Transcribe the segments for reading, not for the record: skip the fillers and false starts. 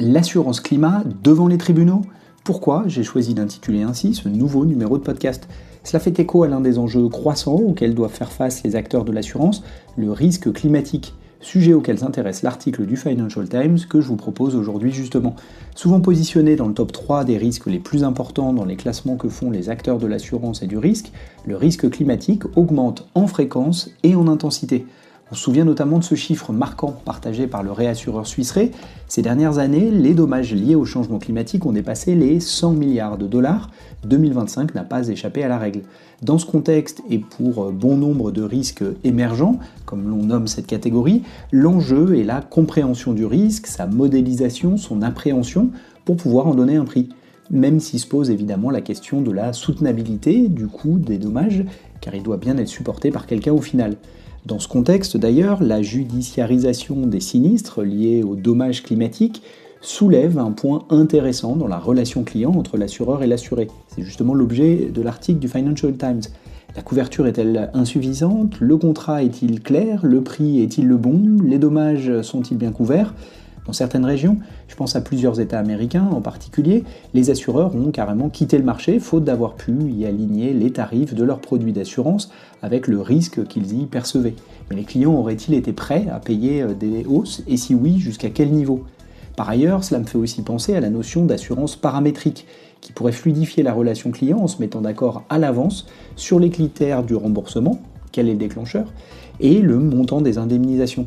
L'assurance climat devant les tribunaux? Pourquoi j'ai choisi d'intituler ainsi ce nouveau numéro de podcast? Cela fait écho à l'un des enjeux croissants auxquels doivent faire face les acteurs de l'assurance, le risque climatique. Sujet auquel s'intéresse l'article du Financial Times que je vous propose aujourd'hui justement. Souvent positionné dans le top 3 des risques les plus importants dans les classements que font les acteurs de l'assurance et du risque, le risque climatique augmente en fréquence et en intensité. On se souvient notamment de ce chiffre marquant partagé par le réassureur Swiss Re. Ces dernières années, les dommages liés au changement climatique ont dépassé les 100 milliards de dollars. 2025 n'a pas échappé à la règle. Dans ce contexte, et pour bon nombre de risques émergents, comme l'on nomme cette catégorie, l'enjeu est la compréhension du risque, sa modélisation, son appréhension, pour pouvoir en donner un prix. Même s'il se pose évidemment la question de la soutenabilité du coût des dommages, car il doit bien être supporté par quelqu'un au final. Dans ce contexte d'ailleurs, la judiciarisation des sinistres liés aux dommages climatiques soulève un point intéressant dans la relation client entre l'assureur et l'assuré. C'est justement l'objet de l'article du Financial Times. La couverture est-elle insuffisante? Le contrat est-il clair? Le prix est-il le bon? Les dommages sont-ils bien couverts? Dans certaines régions, je pense à plusieurs États américains en particulier, les assureurs ont carrément quitté le marché faute d'avoir pu y aligner les tarifs de leurs produits d'assurance avec le risque qu'ils y percevaient. Mais les clients auraient-ils été prêts à payer des hausses et si oui, jusqu'à quel niveau? Par ailleurs, cela me fait aussi penser à la notion d'assurance paramétrique qui pourrait fluidifier la relation client en se mettant d'accord à l'avance sur les critères du remboursement, quel est le déclencheur, et le montant des indemnisations.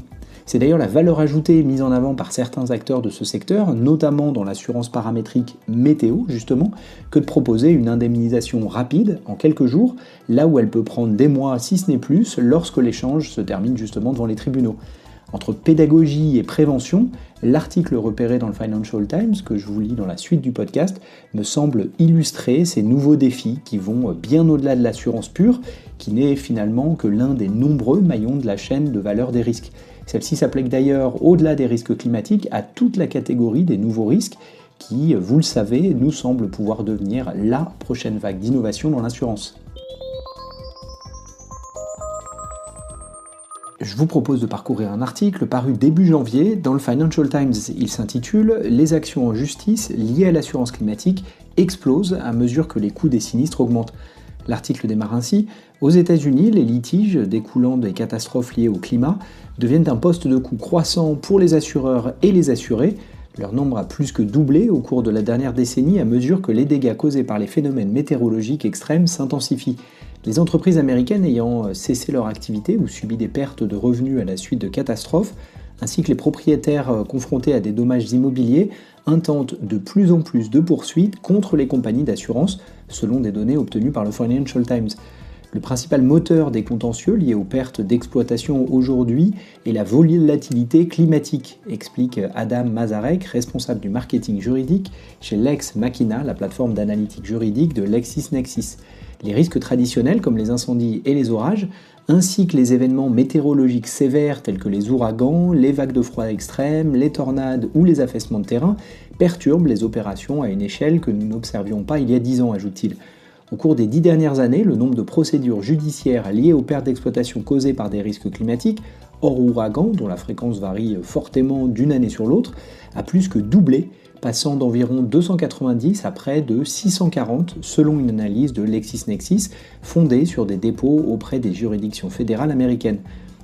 C'est d'ailleurs la valeur ajoutée mise en avant par certains acteurs de ce secteur, notamment dans l'assurance paramétrique météo justement, que de proposer une indemnisation rapide en quelques jours, là où elle peut prendre des mois si ce n'est plus, lorsque l'échange se termine justement devant les tribunaux. Entre pédagogie et prévention, l'article repéré dans le Financial Times, que je vous lis dans la suite du podcast, me semble illustrer ces nouveaux défis qui vont bien au-delà de l'assurance pure, qui n'est finalement que l'un des nombreux maillons de la chaîne de valeur des risques. Celle-ci s'applique d'ailleurs au-delà des risques climatiques à toute la catégorie des nouveaux risques qui, vous le savez, nous semblent pouvoir devenir la prochaine vague d'innovation dans l'assurance. Je vous propose de parcourir un article paru début janvier dans le Financial Times. Il s'intitule « Les actions en justice liées à l'assurance climatique explosent à mesure que les coûts des sinistres augmentent ». L'article démarre ainsi. Aux États-Unis, les litiges découlant des catastrophes liées au climat deviennent un poste de coût croissant pour les assureurs et les assurés. Leur nombre a plus que doublé au cours de la dernière décennie à mesure que les dégâts causés par les phénomènes météorologiques extrêmes s'intensifient. Les entreprises américaines ayant cessé leur activité ou subi des pertes de revenus à la suite de catastrophes, ainsi que les propriétaires confrontés à des dommages immobiliers, intentent de plus en plus de poursuites contre les compagnies d'assurance, selon des données obtenues par le Financial Times. Le principal moteur des contentieux liés aux pertes d'exploitation aujourd'hui est la volatilité climatique, explique Adam Mazarek, responsable du marketing juridique chez Lex Machina, la plateforme d'analytique juridique de LexisNexis. Les risques traditionnels comme les incendies et les orages, ainsi que les événements météorologiques sévères tels que les ouragans, les vagues de froid extrêmes, les tornades ou les affaissements de terrain, perturbent les opérations à une échelle que nous n'observions pas il y a 10 ans, ajoute-t-il. Au cours des 10 dernières années, le nombre de procédures judiciaires liées aux pertes d'exploitation causées par des risques climatiques, hors ouragan, dont la fréquence varie fortement d'une année sur l'autre, a plus que doublé, passant d'environ 290 à près de 640 selon une analyse de LexisNexis fondée sur des dépôts auprès des juridictions fédérales américaines.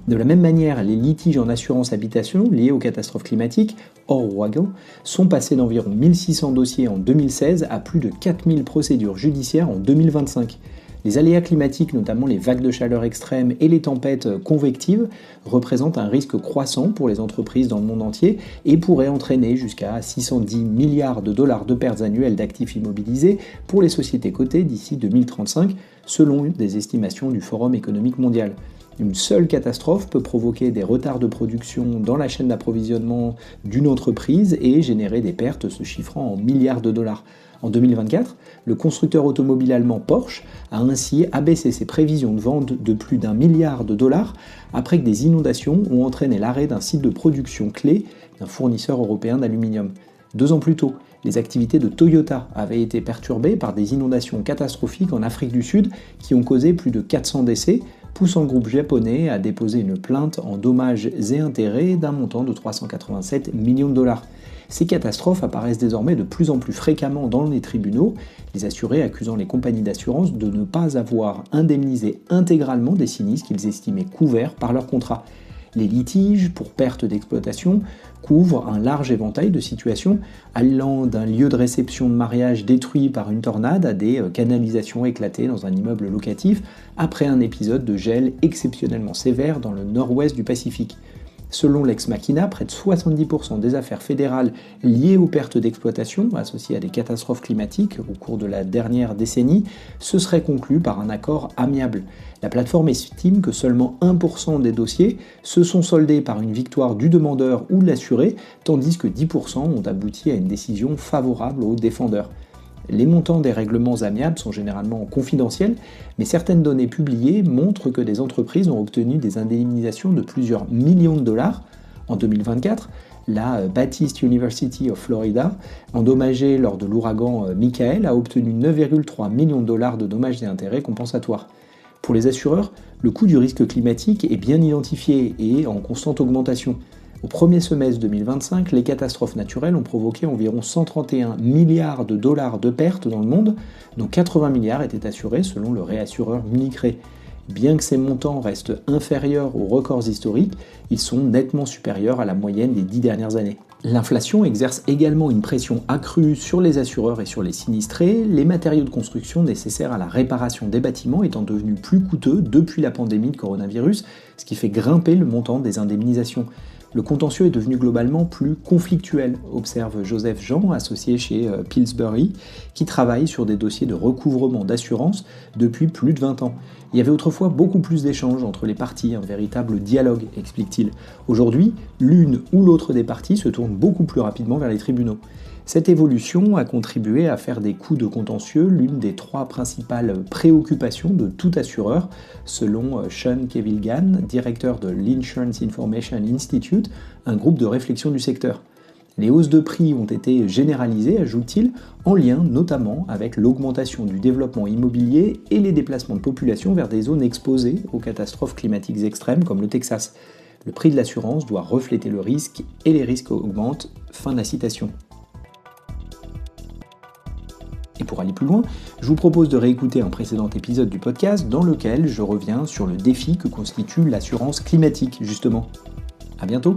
De la même manière, les litiges en assurance habitation liés aux catastrophes climatiques, hors ouragan, sont passés d'environ 1600 dossiers en 2016 à plus de 4000 procédures judiciaires en 2025. Les aléas climatiques, notamment les vagues de chaleur extrêmes et les tempêtes convectives, représentent un risque croissant pour les entreprises dans le monde entier et pourraient entraîner jusqu'à 610 milliards de dollars de pertes annuelles d'actifs immobilisés pour les sociétés cotées d'ici 2035, selon des estimations du Forum économique mondial. Une seule catastrophe peut provoquer des retards de production dans la chaîne d'approvisionnement d'une entreprise et générer des pertes se chiffrant en milliards de dollars. En 2024, le constructeur automobile allemand Porsche a ainsi abaissé ses prévisions de vente de plus d'1 milliard de dollars après que des inondations ont entraîné l'arrêt d'un site de production clé d'un fournisseur européen d'aluminium. 2 ans plus tôt, les activités de Toyota avaient été perturbées par des inondations catastrophiques en Afrique du Sud qui ont causé plus de 400 décès, poussant le groupe japonais à déposer une plainte en dommages et intérêts d'un montant de 387 millions de dollars. Ces catastrophes apparaissent désormais de plus en plus fréquemment dans les tribunaux, les assurés accusant les compagnies d'assurance de ne pas avoir indemnisé intégralement des sinistres qu'ils estimaient couverts par leur contrat. Les litiges pour perte d'exploitation couvrent un large éventail de situations allant d'un lieu de réception de mariage détruit par une tornade à des canalisations éclatées dans un immeuble locatif après un épisode de gel exceptionnellement sévère dans le nord-ouest du Pacifique. Selon l'Ex Machina, près de 70% des affaires fédérales liées aux pertes d'exploitation associées à des catastrophes climatiques au cours de la dernière décennie se seraient conclues par un accord amiable. La plateforme estime que seulement 1% des dossiers se sont soldés par une victoire du demandeur ou de l'assuré, tandis que 10% ont abouti à une décision favorable au défendeur. Les montants des règlements amiables sont généralement confidentiels, mais certaines données publiées montrent que des entreprises ont obtenu des indemnisations de plusieurs millions de dollars. En 2024, la Baptist University of Florida, endommagée lors de l'ouragan Michael, a obtenu 9,3 millions de dollars de dommages et intérêts compensatoires. Pour les assureurs, le coût du risque climatique est bien identifié et en constante augmentation. Au premier semestre 2025, les catastrophes naturelles ont provoqué environ 131 milliards de dollars de pertes dans le monde, dont 80 milliards étaient assurés selon le réassureur Munich Re. Bien que ces montants restent inférieurs aux records historiques, ils sont nettement supérieurs à la moyenne des 10 dernières années. L'inflation exerce également une pression accrue sur les assureurs et sur les sinistrés, les matériaux de construction nécessaires à la réparation des bâtiments étant devenus plus coûteux depuis la pandémie de coronavirus, ce qui fait grimper le montant des indemnisations. Le contentieux est devenu globalement plus conflictuel, observe Joseph Jean, associé chez Pillsbury, qui travaille sur des dossiers de recouvrement d'assurance depuis plus de 20 ans. Il y avait autrefois beaucoup plus d'échanges entre les parties, un véritable dialogue, explique-t-il. Aujourd'hui, l'une ou l'autre des parties se tourne beaucoup plus rapidement vers les tribunaux. Cette évolution a contribué à faire des coûts de contentieux l'une des 3 principales préoccupations de tout assureur, selon Sean Kevilgan, directeur de l'Insurance Information Institute, un groupe de réflexion du secteur. Les hausses de prix ont été généralisées, ajoute-t-il, en lien notamment avec l'augmentation du développement immobilier et les déplacements de population vers des zones exposées aux catastrophes climatiques extrêmes comme le Texas. Le prix de l'assurance doit refléter le risque et les risques augmentent. Fin de la citation. Et pour aller plus loin, je vous propose de réécouter un précédent épisode du podcast dans lequel je reviens sur le défi que constitue l'assurance climatique, justement. À bientôt!